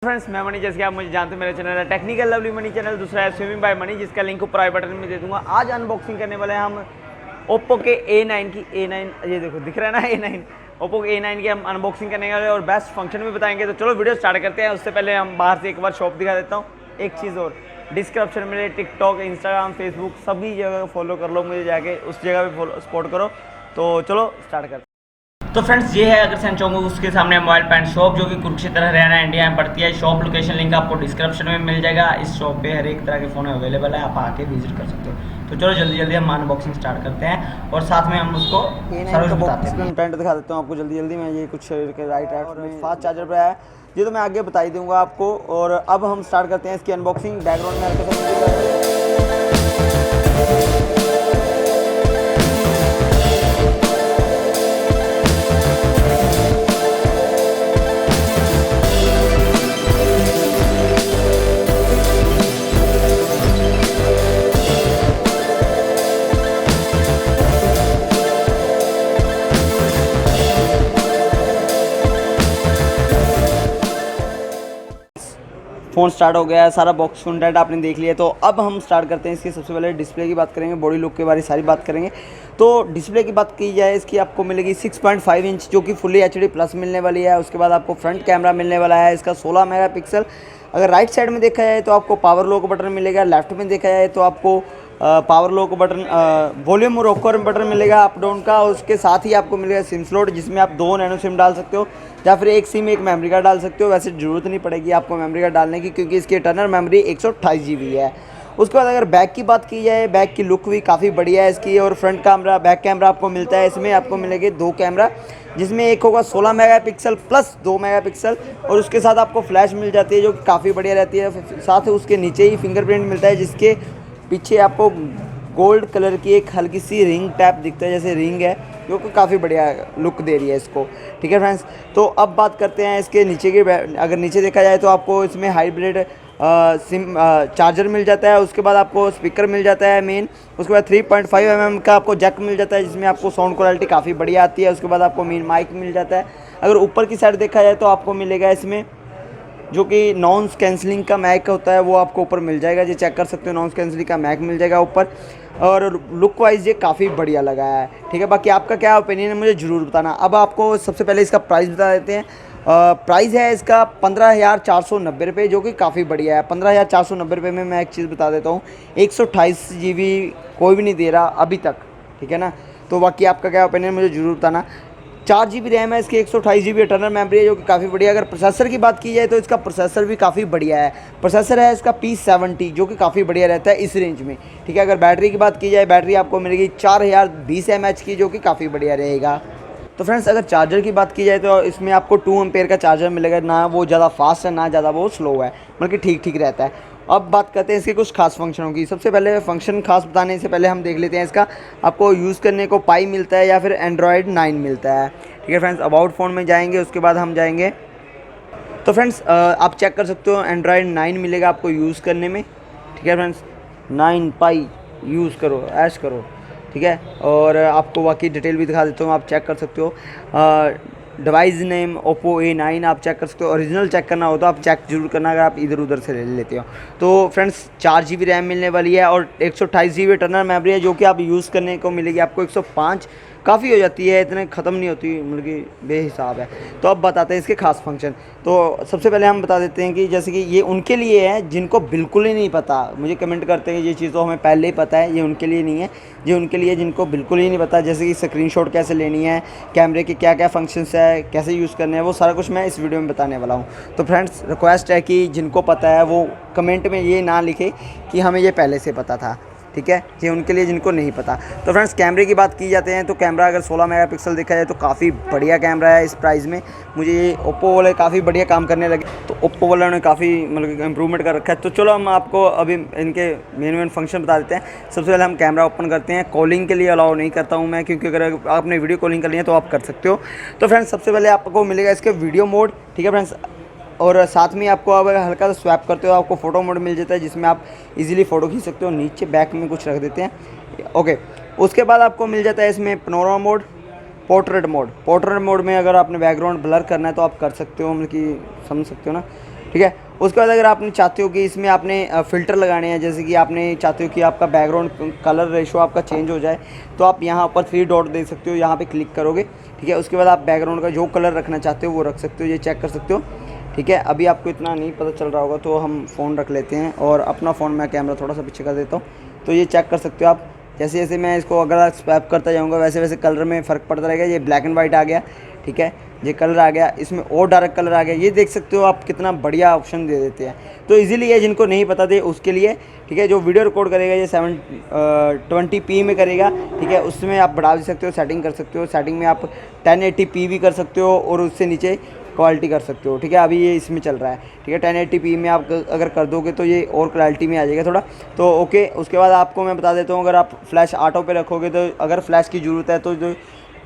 Friends मैं money, जैसे कि आप मुझे जानते हैं मेरा चैनल है टेक्निकल लवली मनी चैनल, दूसरा है स्विमिंग बाय मनी जिसका लिंक ऊपर आई बटन में दे दूंगा। आज अनबॉक्सिंग करने वाले हैं हम ओप्पो के A9 की ये देखो दिख रहा है ना A9, ओप्पो के A9 की हम अनबॉक्सिंग करने वाले और बेस्ट फंक्शन भी बताएंगे। तो चलो वीडियो स्टार्ट करते हैं। उससे पहले हम बाहर से एक बार शॉप दिखा देता हूँ। एक चीज़ और, डिस्क्रिप्शन में टिकटॉक, इंस्टाग्राम, फेसबुक सभी जगह फॉलो कर लो मुझे, जाके उस जगह पे सपोर्ट करो। तो चलो स्टार्ट करते हैं। तो फ्रेंड्स ये है अग्रसेन चौक, उसके सामने मोबाइल पैंट शॉप जो कि कुरुक्षेत्र हरियाणा इंडिया में पड़ती है। शॉप लोकेशन लिंक आपको डिस्क्रिप्शन में मिल जाएगा। इस शॉप पे हर एक तरह के फ़ोन अवेलेबल है, आप आके विजिट कर सकते हो। तो चलो जल्दी जल्दी हम अनबॉक्सिंग स्टार्ट करते हैं और साथ में हम उसको सर्विस बताते हैं। पैंट दिखा देता हूँ आपको जल्दी जल्दी। मैं ये कुछ राइट में फास्ट चार्जर पर है, ये तो मैं आगे बता ही दूँगा आपको। और अब हम स्टार्ट करते हैं इसकी अनबॉक्सिंग। बैकग्राउंड में आपके फ़ोन स्टार्ट हो गया है, सारा बॉक्स कंटेंट आपने देख लिया। तो अब हम स्टार्ट करते हैं इसकी। सबसे पहले डिस्प्ले की बात करेंगे, बॉडी लुक के बारे सारी बात करेंगे। तो डिस्प्ले की बात की जाए, इसकी आपको मिलेगी 6.5 इंच जो कि फुल्ली HD प्लस मिलने वाली है। उसके बाद आपको फ्रंट कैमरा मिलने वाला है इसका 16 मेगापिक्सल। अगर राइट साइड में देखा जाए तो आपको पावर लॉक बटन मिलेगा, लेफ्ट में देखा जाए तो आपको power lock button, volume rocker button मिलेगा अप डाउन का। उसके साथ ही आपको मिलेगा सिम स्लॉट जिसमें आप 2 नैनो सिम डाल सकते हो या फिर एक सिम एक मेमोरी कार्ड डाल सकते हो। वैसे ज़रूरत नहीं पड़ेगी आपको मेमोरी कार्ड डालने की क्योंकि इसकी इंटरनल मेमोरी 128 GB है। उसके बाद अगर बैक की बात की जाए, बैक की लुक भी काफ़ी बढ़िया है इसकी। और फ्रंट कैमरा, बैक कैमरा आपको मिलता है इसमें, आपको मिलेंगे 2 कैमरा जिसमें एक होगा 16 मेगापिक्सल प्लस 2 मेगापिक्सल। और उसके साथ आपको फ्लैश मिल जाती है जो कि काफ़ी बढ़िया रहती है। साथ ही उसके नीचे ही फिंगरप्रिंट मिलता है जिसके पीछे आपको गोल्ड कलर की एक हल्की सी रिंग टैप दिखता है, जैसे रिंग है जो कि काफ़ी बढ़िया लुक दे रही है इसको। ठीक है फ्रेंड्स, तो अब बात करते हैं इसके नीचे के। अगर नीचे देखा जाए तो आपको इसमें हाइब्रिड सिम चार्जर मिल जाता है। उसके बाद आपको स्पीकर मिल जाता है मेन। उसके बाद 3.5 mm का आपको जैक मिल जाता है जिसमें आपको साउंड क्वालिटी काफ़ी बढ़िया आती है। उसके बाद आपको मेन माइक मिल जाता है। अगर ऊपर की साइड देखा जाए तो आपको मिलेगा इसमें जो कि नॉइस कैंसलिंग का मैक होता है, वो आपको ऊपर मिल जाएगा। ये चेक कर सकते हो, नॉइस कैंसलिंग का मैक मिल जाएगा ऊपर। और लुक वाइज ये काफ़ी बढ़िया लगा है। ठीक है, बाकी आपका क्या ओपिनियन है मुझे ज़रूर बताना। अब आपको सबसे पहले इसका प्राइस बता देते हैं। प्राइस है इसका 15,490 रुपये जो कि काफ़ी बढ़िया है। 15,490 रुपये में मैं एक चीज़ बता देता हूँ, 128 GB कोई भी नहीं दे रहा अभी तक। ठीक है ना, तो बाकी आपका क्या ओपिनियन मुझे ज़रूर बताना। 4 GB रैम है इसकी, 128 GB इंटरनल मेमोरी है जो कि काफ़ी बढ़िया। अगर प्रोसेसर की बात की जाए तो इसका प्रोसेसर भी काफ़ी बढ़िया है। प्रोसेसर है इसका P70 जो कि काफ़ी बढ़िया रहता है इस रेंज में। ठीक है, अगर बैटरी की बात की जाए, बैटरी आपको मिलेगी 4020 mAh की जो कि काफ़ी बढ़िया रहेगा। तो फ्रेंड्स अगर चार्जर की बात की जाए तो इसमें आपको 2 एम्पेयर का चार्जर मिलेगा। ना वो ज़्यादा फास्ट है ना ज़्यादा वो स्लो है, बल्कि ठीक ठीक रहता है। अब बात करते हैं इसके कुछ खास फंक्शनों की। सबसे पहले फंक्शन खास बताने से पहले हम देख लेते हैं इसका आपको यूज़ करने को पाई मिलता है या फिर एंड्रॉयड 9 मिलता है। ठीक है फ्रेंड्स, अबाउट फ़ोन में जाएंगे, उसके बाद हम जाएंगे। तो फ्रेंड्स आप चेक कर सकते हो, एंड्रॉयड 9 मिलेगा आपको यूज़ करने में। ठीक है फ्रेंड्स, 9 पाई यूज़ करो, ऐश करो। ठीक है, और आपको बाकी डिटेल भी दिखा देता हूँ, आप चेक कर सकते हो। डिवाइस नेम ओप्पो A9 आप चेक कर सकते हो। ओरिजिनल चेक करना हो तो आप चेक जरूर करना अगर आप इधर उधर से ले लेते हो। तो फ्रेंड्स 4 GB रैम मिलने वाली है और 128 GB इंटरनल मेमोरी है जो कि आप यूज़ करने को मिलेगी आपको 105। काफ़ी हो जाती है, इतने ख़त्म नहीं होती, मतलब कि बेहिसाब है। तो अब बताते हैं इसके खास फंक्शन। तो सबसे पहले हम बता देते हैं कि जैसे कि ये उनके लिए है जिनको बिल्कुल ही नहीं पता। मुझे कमेंट करते हैं ये चीज़ तो हमें पहले ही पता है, ये उनके लिए नहीं है। ये उनके लिए जिनको बिल्कुल ही नहीं पता, जैसे कि स्क्रीनशॉट कैसे लेनी है, कैमरे के क्या क्या फंक्शंस है, कैसे यूज़ करने हैं, वो सारा कुछ मैं इस वीडियो में बताने वाला हूँ। तो फ्रेंड्स रिक्वेस्ट है कि जिनको पता है वो कमेंट में ये ना लिखे कि हमें ये पहले से पता था। ठीक है, ये उनके लिए जिनको नहीं पता। तो फ्रेंड्स कैमरे की बात की जाते हैं तो कैमरा अगर 16 मेगापिक्सल देखा जाए तो काफ़ी बढ़िया कैमरा है इस प्राइस में। मुझे ये ओप्पो वाले काफ़ी बढ़िया काम करने लगे, तो ओप्पो वालों ने काफ़ी मतलब इम्प्रूवमेंट कर रखा है। तो चलो हम आपको अभी इनके मेन फंक्शन बता देते हैं। सबसे पहले हम कैमरा ओपन करते हैं। कॉलिंग के लिए अलाउ नहीं करता हूँ मैं, क्योंकि अगर आपने वीडियो कॉलिंग करनी है तो आप कर सकते हो। तो फ्रेंड्स सबसे पहले आपको मिलेगा इसके वीडियो मोड। ठीक है फ्रेंड्स, और साथ में आपको अब हल्का सा स्वैप करते हो आपको फ़ोटो मोड मिल जाता है जिसमें आप इजीली फ़ोटो खींच सकते हो। नीचे बैक में कुछ रख देते हैं, ओके। उसके बाद आपको मिल जाता है इसमें panorama mode, portrait mode. Portrait mode में अगर आपने बैकग्राउंड ब्लर करना है तो आप कर सकते हो, मतलब कि समझ सकते हो ना। ठीक है। उसके बाद अगर आपने चाहते हो कि इसमें आपने फ़िल्टर लगाने हैं, जैसे कि आपने चाहते हो कि आपका बैकग्राउंड कलर रेशो आपका चेंज हो जाए, तो आप यहाँ पर 3 डॉट देख सकते हो, यहाँ पे क्लिक करोगे, ठीक है। उसके बाद आप बैकग्राउंड का जो कलर रखना चाहते हो वो रख सकते हो, ये चेक कर सकते हो, ठीक है। अभी आपको इतना नहीं पता चल रहा होगा तो हम फ़ोन रख लेते हैं और अपना फ़ोन मैं कैमरा थोड़ा सा पीछे कर देता हूँ, तो ये चेक कर सकते हो आप। जैसे जैसे मैं इसको अगर स्वैप करता जाऊँगा वैसे वैसे कलर में फ़र्क पड़ता रहेगा। ये ब्लैक एंड वाइट आ गया, ठीक है, ये कलर आ गया, इसमें और डार्क कलर आ गया। ये देख सकते हो आप कितना बढ़िया ऑप्शन दे देते हैं। तो इजीली ये जिनको नहीं पता थे उसके लिए, ठीक है, जो वीडियो रिकॉर्ड करेगा ये 720p में करेगा, ठीक है, उसमें आप बढ़ा भी सकते हो, सेटिंग कर सकते हो। सेटिंग में आप 1080p भी कर सकते हो और उससे नीचे क्वालिटी कर सकते हो, ठीक है। अभी ये इसमें चल रहा है, ठीक है, 1080p में आप अगर कर दोगे तो ये और क्लैरिटी में आ जाएगा थोड़ा, तो ओके। उसके बाद आपको मैं बता देता हूँ, अगर आप फ्लैश ऑटो पे रखोगे तो अगर फ्लैश की ज़रूरत है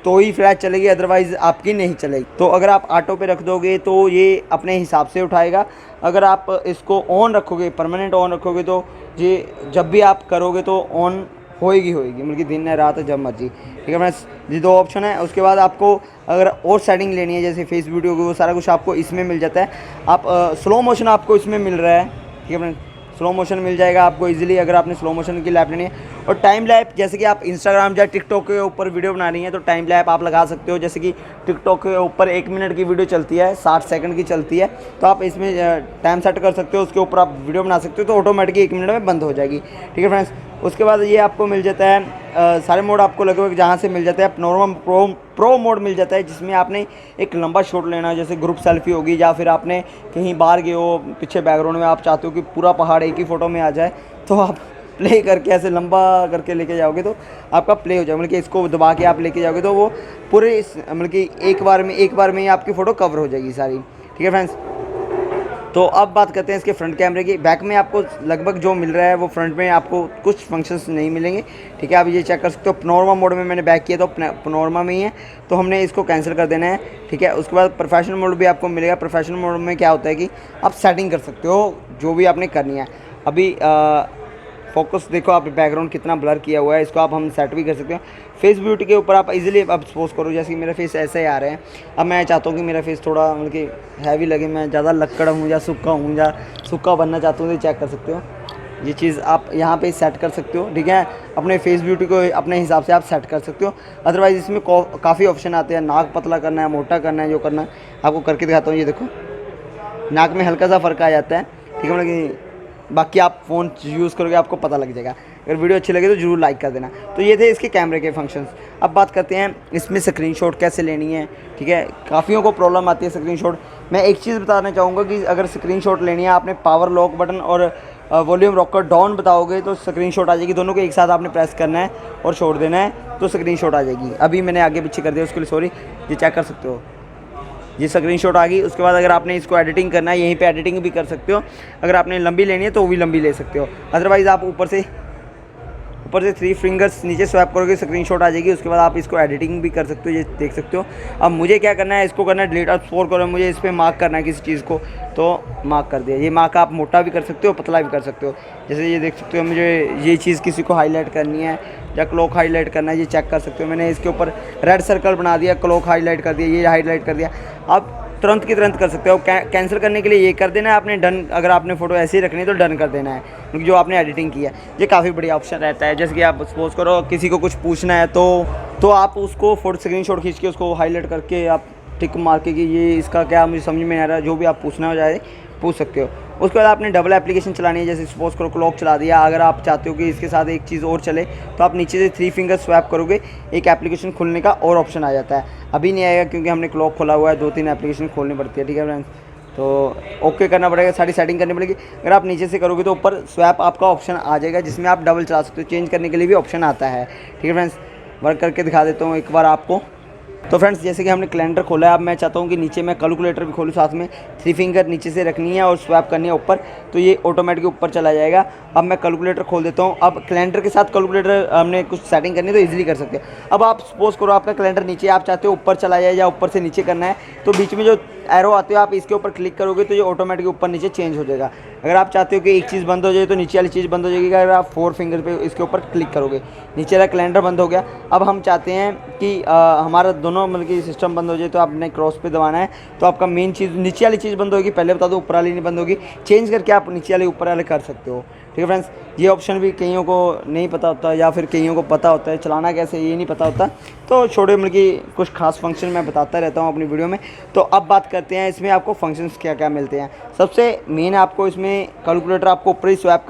तो ही फ्लैश चलेगी, अदरवाइज़ आपकी नहीं चलेगी। तो अगर आप ऑटो पे रख दोगे तो ये अपने हिसाब से उठाएगा। अगर आप इसको ऑन रखोगे, परमानेंट ऑन रखोगे, तो ये जब भी आप करोगे तो ऑन होएगी, मतलब कि दिन है रात है जब मर्जी, ठीक है फ्रेंड्स। ये 2 ऑप्शन है। उसके बाद आपको अगर और सेटिंग लेनी है जैसे फेस वीडियो की, वो सारा कुछ आपको इसमें मिल जाता है। आप स्लो मोशन आपको इसमें मिल रहा है, ठीक है फ्रेंड्स, स्लो मोशन मिल जाएगा आपको इजीली अगर आपने स्लो मोशन की लैप लेनी है। और टाइम लैप, जैसे कि आप इंस्टाग्राम या टिकटॉक के ऊपर वीडियो बना रही हैं तो टाइम लैप आप लगा सकते हो। जैसे कि टिकटॉक के ऊपर 1 मिनट की वीडियो चलती है, 60 सेकंड की चलती है, तो आप इसमें टाइम सेट कर सकते हो, उसके ऊपर आप वीडियो बना सकते हो, तो ऑटोमेटिक 1 मिनट में बंद हो जाएगी, ठीक है फ्रेंड्स। उसके बाद ये आपको मिल जाता है सारे मोड आपको लगभग जहाँ से मिल जाता है। नॉर्मल प्रो मोड मिल जाता है, जिसमें आपने एक लंबा शॉट लेना है, जैसे ग्रुप सेल्फी होगी, या फिर आपने कहीं बाहर गए हो, पीछे बैकग्राउंड में आप चाहते हो कि पूरा पहाड़ एक ही फ़ोटो में आ जाए, तो आप प्ले करके ऐसे लंबा करके लेके जाओगे तो आपका प्ले हो जाएगा, मतलब कि इसको दबा के आप लेके जाओगे तो वो पूरे मतलब कि एक बार में ही आपकी फ़ोटो कवर हो जाएगी सारी, ठीक है फ्रेंड्स। तो अब बात करते हैं इसके फ्रंट कैमरे की। बैक में आपको लगभग जो मिल रहा है वो फ्रंट में आपको कुछ फंक्शंस नहीं मिलेंगे, ठीक है। आप ये चेक कर सकते हो, पनोरमा मोड में मैंने बैक किया तो पनोरमा में ही है, तो हमने इसको कैंसिल कर देना है, ठीक है। उसके बाद प्रोफेशनल मोड भी आपको मिलेगा। प्रोफेशनल मोड में क्या होता है कि आप सेटिंग कर सकते हो जो भी आपने करनी है। अभी फोकस देखो आप, बैकग्राउंड कितना ब्लर किया हुआ है, इसको आप हम सेट भी कर सकते हो। फेस ब्यूटी के ऊपर आप इजीली अब सपोज करो जैसे कि मेरा फेस ऐसे ही आ रहे हैं, अब मैं चाहता हूँ कि मेरा फेस थोड़ा मतलब कि हैवी लगे, मैं ज़्यादा लक्कड़ हूँ या सूखा बनना चाहता हूँ, तो चेक कर सकते हो। ये चीज़ आप यहाँ पे सेट कर सकते हो, ठीक है। अपने फेस ब्यूटी को अपने हिसाब से आप सेट कर सकते हो। अदरवाइज़ इसमें काफ़ी ऑप्शन आते हैं, नाक पतला करना है, मोटा करना है, जो करना है आपको करके दिखाता हूँ। ये देखो नाक में हल्का सा फ़र्क आ जाता है, ठीक है, मतलब कि बाकी आप फ़ोन यूज़ करोगे आपको पता लग जाएगा। अगर वीडियो अच्छी लगे तो ज़रूर लाइक कर देना। तो ये थे इसके कैमरे के फंक्शंस। अब बात करते हैं इसमें स्क्रीनशॉट कैसे लेनी है, ठीक है। काफ़ियों को प्रॉब्लम आती है स्क्रीनशॉट। मैं एक चीज़ बताना चाहूँगा कि अगर स्क्रीनशॉट लेनी है, आपने पावर लॉक बटन और वॉल्यूम रॉकर डाउन बताओगे तो स्क्रीनशॉट आ जाएगी। दोनों को एक साथ आपने प्रेस करना है और छोड़ देना है तो स्क्रीनशॉट आ जाएगी। अभी मैंने आगे पीछे कर दिया, उसके लिए सॉरी। ये चेक कर सकते हो, ये स्क्रीनशॉट आ गई। उसके बाद अगर आपने इसको एडिटिंग करना है, यहीं पे एडिटिंग भी कर सकते हो। अगर आपने लंबी लेनी है तो वो भी लंबी ले सकते हो। अदरवाइज़ आप ऊपर से 3 फिंगर्स नीचे स्वैप करोगे, स्क्रीनशॉट आ जाएगी। उसके बाद आप इसको एडिटिंग भी कर सकते हो, ये देख सकते हो। अब मुझे क्या करना है, इसको करना है डिलीट। आप स्कोर करो, मुझे इस पर मार्क करना है किसी चीज़ को, तो मार्क कर दिया। ये मार्क आप मोटा भी कर सकते हो, पतला भी कर सकते हो। जैसे ये देख सकते हो, मुझे ये चीज़ किसी को हाईलाइट करनी है या क्लॉक हाईलाइट करना है, ये चेक कर सकते हो। मैंने इसके ऊपर रेड सर्कल बना दिया, क्लॉक हाईलाइट कर दिया, ये हाईलाइट कर दिया। आप तुरंत की तुरंत कर सकते हो। कैंसिल करने के लिए ये कर देना है आपने डन। अगर आपने फ़ोटो ऐसे ही रखनी है तो डन कर देना है, क्योंकि जो आपने एडिटिंग की है ये काफ़ी बढ़िया ऑप्शन रहता है। जैसे कि आप सपोज करो किसी को कुछ पूछना है तो आप उसको फोटो स्क्रीनशॉट खींच के उसको हाईलाइट करके आप टिक मार के कि ये इसका क्या मुझे समझ में नहीं आ रहा, जो भी आप पूछना हो जाए पूछ सकते हो। उसके बाद आपने डबल एप्लीकेशन चलानी है, जैसे सपोज करो क्लॉक चला दिया। अगर आप चाहते हो कि इसके साथ एक चीज़ और चले तो आप नीचे से 3 फिंगर स्वैप करोगे, एक एप्लीकेशन खुलने का और ऑप्शन आ जाता है। अभी नहीं आएगा क्योंकि हमने क्लॉक खोला हुआ है, 2-3 एप्लीकेशन खोलनी पड़ती है, ठीक है फ्रेंड्स। तो ओके करना पड़ेगा, सारी सेटिंग करनी पड़ेगी। अगर आप नीचे से करोगे तो ऊपर स्वैप आपका ऑप्शन आ जाएगा, जिसमें आप डबल चला सकते हो। चेंज करने के लिए भी ऑप्शन आता है, ठीक है फ्रेंड्स। वर्क करके दिखा देता हूँ एक बार आपको। तो फ्रेंड्स जैसे कि हमने कैलेंडर खोला है, अब मैं चाहता हूँ कि नीचे मैं कैलकुलेटर भी खोलूँ साथ में। 3 फिंगर नीचे से रखनी है और स्वैप करनी है ऊपर, तो ये ऑटोमेटिक ऊपर चला जाएगा। अब मैं कैलकुलेटर खोल देता हूँ। अब कैलेंडर के साथ कैलकुलेटर हमने कुछ सेटिंग करनी है तो इजीली कर सकते हैं। अब आप सपोज करो आपका कैलेंडर नीचे, आप चाहते हो ऊपर चला जाए या ऊपर से नीचे करना है, तो बीच में जो एरो आते हो आप इसके ऊपर क्लिक करोगे तो ये ऑटोमेटिक ऊपर नीचे चेंज हो जाएगा। अगर आप चाहते हो कि एक चीज़ बंद हो जाए तो नीचे वाली चीज़ बंद हो जाएगी। अगर आप 4 फिंगर पे इसके ऊपर क्लिक करोगे, नीचे वाला कैलेंडर बंद हो गया। अब हम चाहते हैं कि हमारा दोनों दोनों मतलब कि सिस्टम बंद हो जाए तो आपने क्रॉस पे दबाना है, तो आपका मेन चीज़ नीचे वाली चीज़ बंद होगी। पहले बता दो ऊपर वाली नहीं बंद होगी, चेंज करके आप नीचे वाले ऊपर वाले कर सकते हो। ठीक है फ्रेंड्स, ये ऑप्शन भी कईयों को नहीं पता होता या फिर कईयों को पता होता है, चलाना कैसे ये नहीं पता होता। तो छोटे मतलब कि कुछ खास फंक्शन मैं बताता रहता हूँ अपनी वीडियो में। तो अब बात करते हैं इसमें आपको फंक्शंस क्या क्या मिलते हैं। सबसे मेन आपको इसमें कैलकुलेटर आपको ऊपर ही स्वैप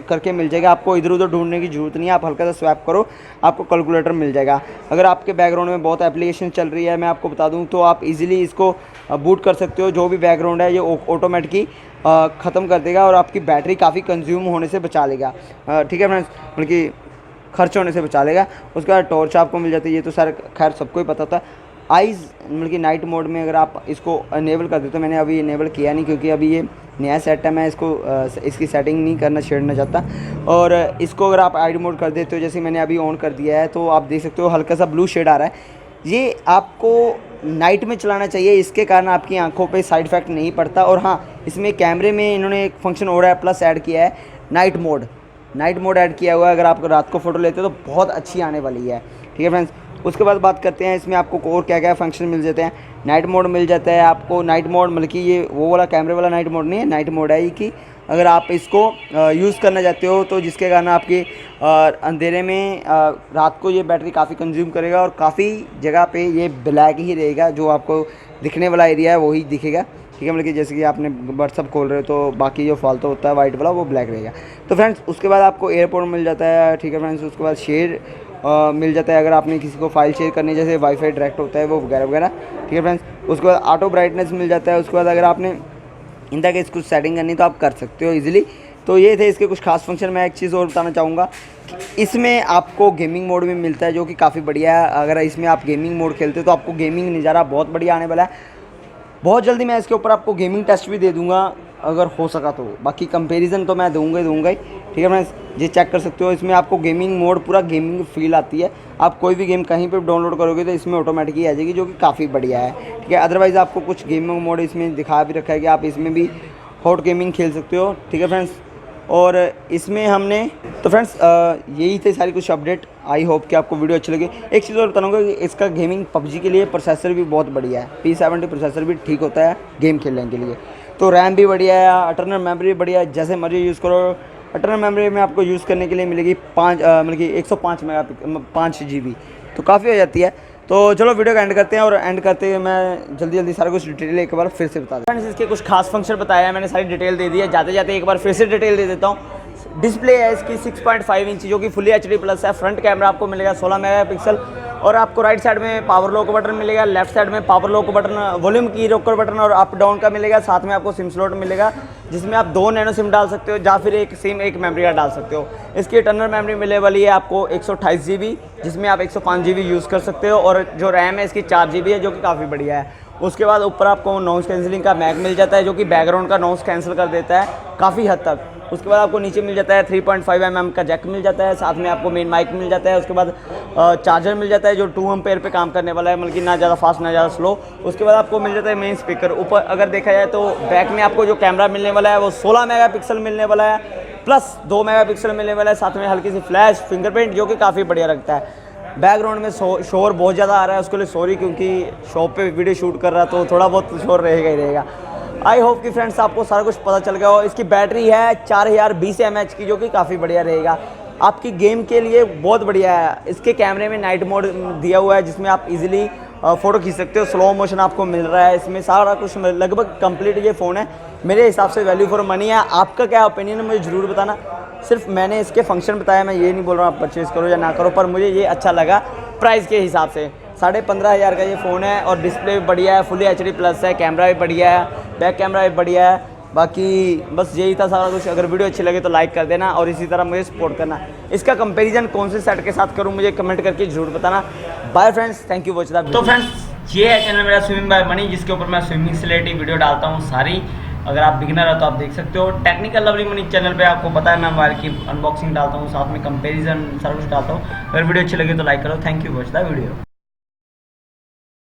करके मिल जाएगा, आपको इधर उधर ढूंढने की जरूरत नहीं है। आप हल्का सा स्वैप करो, आपको कैलकुलेटर मिल जाएगा। अगर आपके बैकग्राउंड में बहुत एप्लीकेशन चल रही है, मैं आपको बता दूँ, तो आप इजीली इसको बूट कर सकते हो। जो भी बैकग्राउंड है ये ऑटोमेटिकली ख़त्म कर देगा और आपकी बैटरी काफ़ी कंज्यूम होने से बचा लेगा। ठीक है फ्रेंड्स, मतलब कि खर्च होने से बचा लेगा। उसके बाद टॉर्च आपको मिल जाती है, ये तो सर खैर सबको ही पता होता है। आइज़ मतलब कि नाइट मोड में अगर आप इसको अनेबल कर देते हो, मैंने अभी इनेबल किया नहीं क्योंकि अभी ये नया सेट है, मैं इसकी सेटिंग नहीं करना छेड़ना चाहता। और इसको अगर आप आइड मोड कर देते हो, जैसे मैंने अभी ऑन कर दिया है, तो आप देख सकते हो हल्का सा ब्लू शेड आ रहा है। ये आपको नाइट में चलाना चाहिए, इसके कारण आपकी आंखों पे साइड इफ़ेक्ट नहीं पड़ता। और हाँ, इसमें कैमरे में इन्होंने एक फंक्शन और है प्लस ऐड किया है, नाइट मोड ऐड किया हुआ है। अगर आप रात को फ़ोटो लेते हो तो बहुत अच्छी आने वाली है। ठीक है फ्रेंड्स, उसके बाद बात करते हैं इसमें आपको और क्या क्या फंक्शन मिल जाते हैं। नाइट मोड मिल जाता है आपको। नाइट मोड मतलब कि ये वो वाला कैमरे वाला नाइट मोड नहीं है, नाइट मोड है ये कि अगर आप इसको यूज़ करना चाहते हो तो जिसके कारण आपके अंधेरे में रात को ये बैटरी काफ़ी कंज्यूम करेगा और काफ़ी जगह पे ये ब्लैक ही रहेगा, जो आपको दिखने वाला एरिया है वही दिखेगा। ठीक है, मतलब कि जैसे कि आपने व्हाट्सअप खोल रहे हो तो बाकी जो फालतू होता है वाइट वाला वो ब्लैक रहेगा। तो फ्रेंड्स उसके बाद आपको एयरपोर्ट मिल जाता है। ठीक है फ्रेंड्स, उसके बाद शेयर मिल जाता है अगर आपने किसी को फाइल शेयर करनी है, जैसे वाईफाई डायरेक्ट होता है वो वगैरह वगैरह। ठीक है फ्रेंड्स, उसके बाद ऑटो ब्राइटनेस मिल जाता है। उसके बाद अगर आपने इन तक इसको सेटिंग करनी तो आप कर सकते हो इजीली। तो ये थे इसके कुछ खास फंक्शन। मैं एक चीज़ और बताना चाहूँगा, इसमें आपको गेमिंग मोड भी मिलता है जो कि काफ़ी बढ़िया है। अगर इसमें आप गेमिंग मोड खेलते हो तो आपको गेमिंग नज़ारा बहुत बढ़िया आने वाला है। बहुत जल्दी मैं इसके ऊपर आपको गेमिंग टेस्ट भी दे दूंगा अगर हो सका तो, बाकी कंपैरिजन तो मैं दूंगा ही। ठीक है फ्रेंड्स, ये चेक कर सकते हो, इसमें आपको गेमिंग मोड पूरा गेमिंग फील आती है। आप कोई भी गेम कहीं पे डाउनलोड करोगे तो इसमें ऑटोमेटिक ही आ जाएगी, जो कि काफ़ी बढ़िया है। ठीक है, अदरवाइज़ आपको कुछ गेमिंग मोड इसमें दिखा भी रखा है कि आप इसमें भी हॉट गेमिंग खेल सकते हो। ठीक है फ्रेंड्स, और इसमें हमने तो फ्रेंड्स यही थे सारी कुछ अपडेट। आई होप कि आपको वीडियो अच्छी लगी। एक चीज़ और बताऊँगा कि इसका गेमिंग पबजी के लिए प्रोसेसर भी बहुत बढ़िया है। P70 प्रोसेसर भी ठीक होता है गेम खेलने के लिए। तो रैम भी बढ़िया है, इंटरनल मेमोरी भी बढ़िया है, जैसे मर्जी यूज़ करो। इंटरनल मेमोरी में आपको यूज़ करने के लिए मिलेगी 5 GB, तो काफ़ी हो जाती है। तो चलो वीडियो का एंड करते हैं, और एंड करते हुए मैं जल्दी सारा कुछ डिटेल एक बार फिर से बता दूँ। फ्रेंड्स इसके कुछ खास फंक्शन बताया है मैंने, सारी डिटेल दे दी है। जाते जाते एक बार फिर से डिटेल दे देता हूँ। डिस्प्ले है इसकी 6.5 इंच जो कि फुली HD प्लस है। फ्रंट कैमरा आपको मिलेगा 16 मेगापिक्सल, और आपको राइट साइड में पावर लॉक बटन मिलेगा, लेफ्ट साइड में पावर लॉक बटन, वॉल्यूम की रोकर बटन और अप डाउन का मिलेगा। साथ में आपको सिम स्लॉट मिलेगा जिसमें आप 2 नैनो सिम डाल सकते हो, या फिर एक सिम एक मेमोरी कार्ड डाल सकते हो। इसकी इंटरनल मेमोरी मिलने वाली है आपको 128 GB, जिसमें आप 105 GB यूज़ कर सकते हो, और जो रैम है इसकी 4 GB है, जो कि काफ़ी बढ़िया है। उसके बाद ऊपर आपको नॉइस कैंसिलिंग का मैक मिल जाता है, जो कि बैकग्राउंड का नॉइस कैंसिल कर देता है काफ़ी हद तक। उसके बाद आपको नीचे मिल जाता है 3.5 mm का जैक मिल जाता है, साथ में आपको मेन माइक मिल जाता है। उसके बाद चार्जर मिल जाता है जो 2 एम्पेयर पे काम करने वाला है, मतलब कि ना ज़्यादा फास्ट ना ज़्यादा स्लो। उसके बाद आपको मिल जाता है मेन स्पीकर। ऊपर अगर देखा जाए तो बैक में आपको जो कैमरा मिलने वाला है वो 16 मेगापिक्सल मिलने वाला है, प्लस 2 मेगापिक्सल मिलने वाला है। साथ में हल्की सी फ्लैश फिंगरप्रिंट, जो कि काफ़ी बढ़िया रखता है। बैकग्राउंड में शोर बहुत ज़्यादा आ रहा है, उसके लिए सॉरी, क्योंकि शॉप पे वीडियो शूट कर रहा तो थोड़ा बहुत शोर रहेगा ही रहेगा। आई होप कि फ्रेंड्स आपको सारा कुछ पता चल गया हो। इसकी बैटरी है 4020 mAh की, जो कि काफ़ी बढ़िया रहेगा आपकी गेम के लिए, बहुत बढ़िया है। इसके कैमरे में नाइट मोड दिया हुआ है जिसमें आप इजीली फ़ोटो खींच सकते हो। स्लो मोशन आपको मिल रहा है इसमें, सारा कुछ लगभग कंप्लीट ये फ़ोन है। मेरे हिसाब से वैल्यू फॉर मनी है। आपका क्या ओपिनियन है मुझे ज़रूर बताना। सिर्फ मैंने इसके फंक्शन बताया, मैं ये नहीं बोल रहा हूँ आप परचेज़ करो या ना करो, पर मुझे ये अच्छा लगा प्राइस के हिसाब से। 15,500 का ये फ़ोन है, और डिस्प्ले भी बढ़िया है, फुली HD प्लस है, कैमरा भी बढ़िया है, बैक कैमरा भी बढ़िया है। बाकी बस यही था सारा कुछ। अगर वीडियो अच्छी लगे तो लाइक कर देना, और इसी तरह मुझे सपोर्ट करना। इसका कंपैरिजन कौन से सेट के साथ करूँ मुझे कमेंट करके जरूर बताना। Bye friends, thank you watch the. तो फ्रेंड्स ये है चैनल मेरा स्विमिंग बाय मनी, जिसके ऊपर मैं स्विमिंग से रिलेटेड वीडियो डालता हूँ सारी। अगर आप बिगिनर हो तो आप देख सकते हो। टेक्निकल लवलीमनी चैनल पे आपको पता है मैं मोबाइल की अनबॉक्सिंग डालता हूँ, साथ में कंपैरिजन सारा कुछ डालता हूँ। अगर वीडियो अच्छी लगे तो लाइक करो। Thank you watch the video.